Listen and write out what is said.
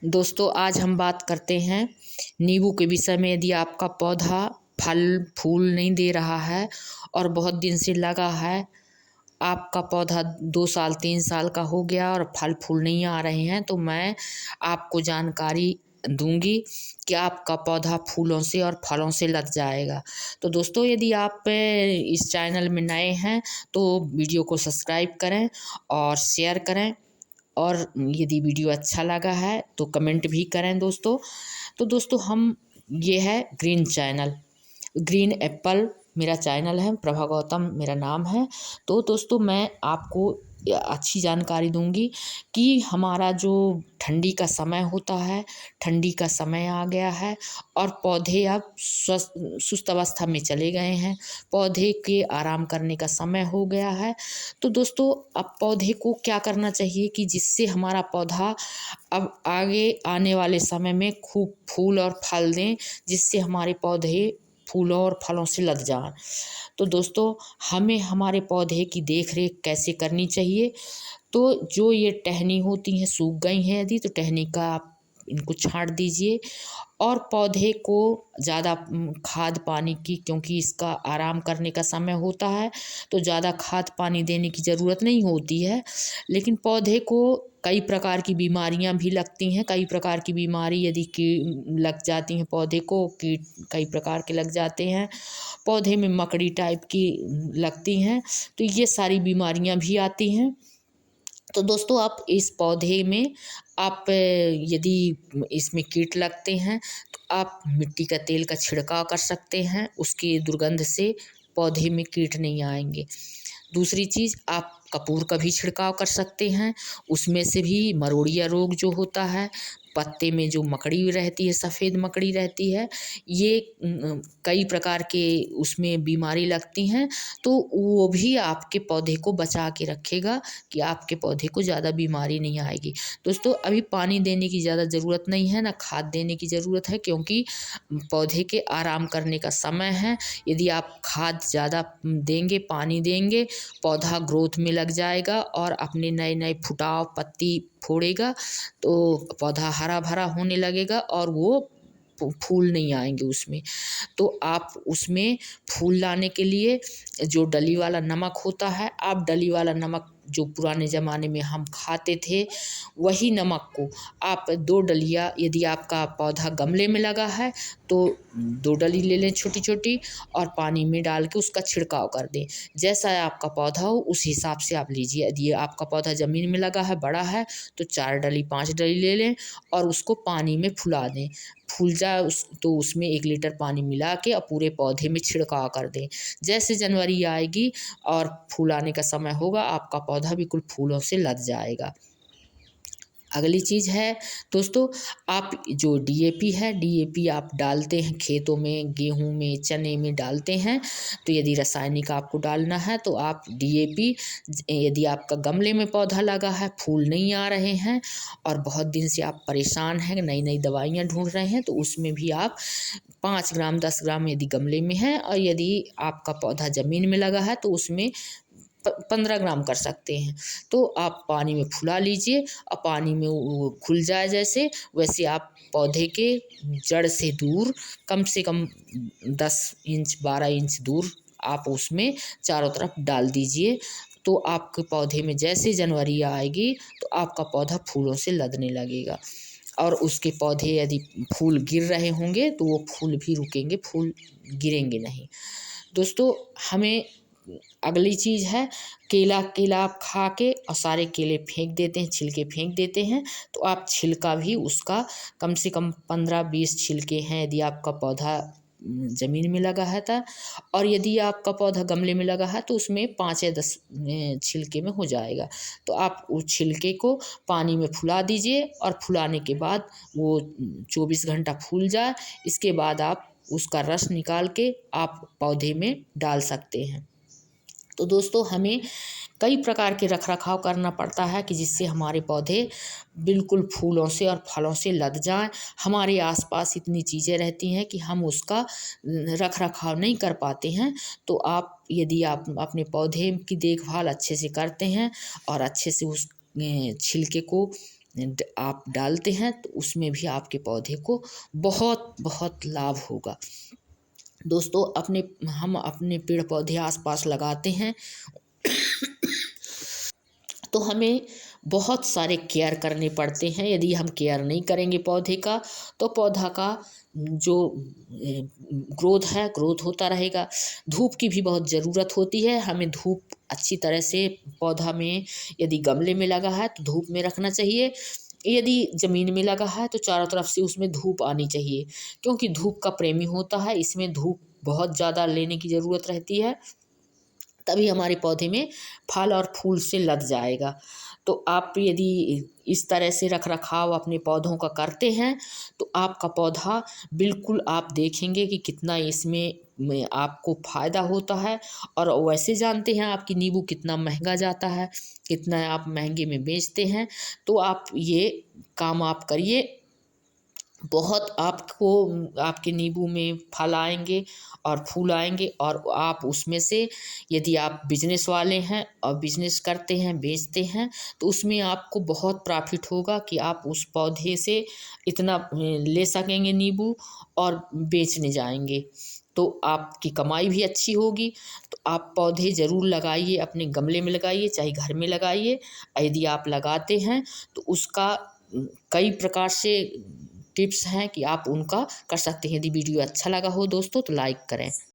दोस्तों आज हम बात करते हैं नींबू के विषय में। यदि आपका पौधा फल फूल नहीं दे रहा है और बहुत दिन से लगा है, आपका पौधा 2 साल 3 साल का हो गया और फल फूल नहीं आ रहे हैं, तो मैं आपको जानकारी दूंगी कि आपका पौधा फूलों से और फलों से लद जाएगा। तो दोस्तों यदि आप इस चैनल में नए हैं तो वीडियो को सब्सक्राइब करें और शेयर करें, और यदि वीडियो अच्छा लगा है तो कमेंट भी करें दोस्तों। तो दोस्तों ये है ग्रीन चैनल, ग्रीन एप्पल मेरा चैनल है, प्रभा गौतम मेरा नाम है। तो दोस्तों मैं आपको अच्छी जानकारी दूंगी कि हमारा जो ठंडी का समय होता है, ठंडी का समय आ गया है और पौधे अब सुस्त अवस्था में चले गए हैं, पौधे के आराम करने का समय हो गया है। तो दोस्तों अब पौधे को क्या करना चाहिए कि जिससे हमारा पौधा अब आगे आने वाले समय में खूब फूल और फल दें, जिससे हमारे पौधे फूलों और फलों से लद जाएं। तो दोस्तों हमें हमारे पौधे की देख रेख कैसे करनी चाहिए। तो जो ये टहनी होती हैं सूख गई हैं यदि, तो टहनी का आप इनको छांट दीजिए और पौधे को ज़्यादा खाद पानी की, क्योंकि इसका आराम करने का समय होता है तो ज़्यादा खाद पानी देने की ज़रूरत नहीं होती है। लेकिन पौधे को कई प्रकार की बीमारियां भी लगती हैं, कई प्रकार की बीमारी यदि लग जाती हैं पौधे को, कीट कई प्रकार के लग जाते हैं, पौधे में मकड़ी टाइप की लगती हैं, तो ये सारी बीमारियां भी आती हैं। तो दोस्तों आप इस पौधे में आप यदि इसमें कीट लगते हैं तो आप मिट्टी का तेल का छिड़काव कर सकते हैं, उसकी दुर्गंध से पौधे में कीट नहीं आएंगे। दूसरी चीज़ आप कपूर का भी छिड़काव कर सकते हैं, उसमें से भी मरोड़िया रोग जो होता है, पत्ते में जो मकड़ी रहती है, सफ़ेद मकड़ी रहती है, ये कई प्रकार के उसमें बीमारी लगती हैं, तो वो भी आपके पौधे को बचा के रखेगा कि आपके पौधे को ज़्यादा बीमारी नहीं आएगी। दोस्तों अभी पानी देने की ज़्यादा ज़रूरत नहीं है, ना खाद देने की ज़रूरत है, क्योंकि पौधे के आराम करने का समय है। यदि आप खाद ज़्यादा देंगे, पानी देंगे, पौधा ग्रोथ में लग जाएगा और अपने नए नए फुटाव पत्ती फोड़ेगा, तो पौधा हरा भरा होने लगेगा और वो फूल नहीं आएंगे उसमें। तो आप उसमें फूल लाने के लिए जो डली वाला नमक होता है, आप डली वाला नमक जो पुराने ज़माने में हम खाते थे, वही नमक को आप 2 डलिया, यदि आपका पौधा गमले में लगा है तो 2 डली ले लें छोटी छोटी और पानी में डाल के उसका छिड़काव कर दें। जैसा आपका पौधा हो उस हिसाब से आप लीजिए। यदि आपका पौधा ज़मीन में लगा है, बड़ा है, तो 4 डली 5 डली ले लें और उसको पानी में फुला दें। फूल जाए तो उसमें 1 लीटर पानी मिला के और पूरे पौधे में छिड़काव कर दें। जैसे जनवरी आएगी और फूल आने का समय होगा, आपका पौधा बिल्कुल फूलों से लद जाएगा। अगली चीज़ है दोस्तों, आप जो डीएपी है, डीएपी आप डालते हैं खेतों में, गेहूं में, चने में डालते हैं, तो यदि रासायनिक आपको डालना है तो आप डीएपी, यदि आपका गमले में पौधा लगा है, फूल नहीं आ रहे हैं और बहुत दिन से आप परेशान हैं, नई नई दवाइयाँ ढूंढ रहे हैं, तो उसमें भी आप 5 ग्राम 10 ग्राम यदि गमले में है, और यदि आपका पौधा ज़मीन में लगा है तो उसमें 15 ग्राम कर सकते हैं। तो आप पानी में फुला लीजिए और पानी में वो घुल जाए जैसे, वैसे आप पौधे के जड़ से दूर कम से कम 10 इंच 12 इंच दूर आप उसमें चारों तरफ डाल दीजिए। तो आपके पौधे में जैसे जनवरी आएगी तो आपका पौधा फूलों से लदने लगेगा और उसके पौधे यदि फूल गिर रहे होंगे तो वो फूल भी रुकेंगे, फूल गिरेंगे नहीं। दोस्तों हमें अगली चीज़ है, केला आप खा के और सारे केले फेंक देते हैं, छिलके फेंक देते हैं, तो आप छिलका भी उसका कम से कम 15-20 छिलके हैं यदि आपका पौधा ज़मीन में लगा है था, और यदि आपका पौधा गमले में लगा है तो उसमें 5 या 10 छिलके में हो जाएगा। तो आप उस छिलके को पानी में फुला दीजिए और फुलाने के बाद वो 24 घंटा फूल जाए, इसके बाद आप उसका रस निकाल के आप पौधे में डाल सकते हैं। तो दोस्तों हमें कई प्रकार के रखरखाव करना पड़ता है कि जिससे हमारे पौधे बिल्कुल फूलों से और फलों से लद जाएं। हमारे आसपास इतनी चीज़ें रहती हैं कि हम उसका रखरखाव नहीं कर पाते हैं। तो आप यदि आप अपने पौधे की देखभाल अच्छे से करते हैं और अच्छे से उस छिलके को आप डालते हैं तो उसमें भी आपके पौधे को बहुत बहुत लाभ होगा। दोस्तों हम अपने पेड़ पौधे आसपास लगाते हैं तो हमें बहुत सारे केयर करने पड़ते हैं। यदि हम केयर नहीं करेंगे पौधे का तो पौधा का जो ग्रोथ होता रहेगा। धूप की भी बहुत ज़रूरत होती है। हमें धूप अच्छी तरह से पौधा में, यदि गमले में लगा है तो धूप में रखना चाहिए। यदि ज़मीन में लगा है तो चारों तरफ से उसमें धूप आनी चाहिए, क्योंकि धूप का प्रेमी होता है। इसमें धूप बहुत ज़्यादा लेने की ज़रूरत रहती है, तभी हमारे पौधे में फल और फूल से लद जाएगा। तो आप यदि इस तरह से रख रखाव अपने पौधों का करते हैं तो आपका पौधा बिल्कुल, आप देखेंगे कि कितना इसमें में आपको फ़ायदा होता है। और वैसे जानते हैं आपकी नींबू कितना महंगा जाता है, कितना आप महंगे में बेचते हैं। तो आप ये काम आप करिए, बहुत आपको आपके नींबू में फल आएंगे और फूल आएंगे। और आप उसमें से, यदि आप बिजनेस वाले हैं और बिजनेस करते हैं, बेचते हैं, तो उसमें आपको बहुत प्रॉफिट होगा कि आप उस पौधे से इतना ले सकेंगे नींबू और बेचने जाएंगे, तो आपकी कमाई भी अच्छी होगी। तो आप पौधे ज़रूर लगाइए, अपने गमले में लगाइए चाहे घर में लगाइए। यदि आप लगाते हैं तो उसका कई प्रकार से टिप्स हैं कि आप उनका कर सकते हैं। यदि वीडियो अच्छा लगा हो दोस्तों तो लाइक करें।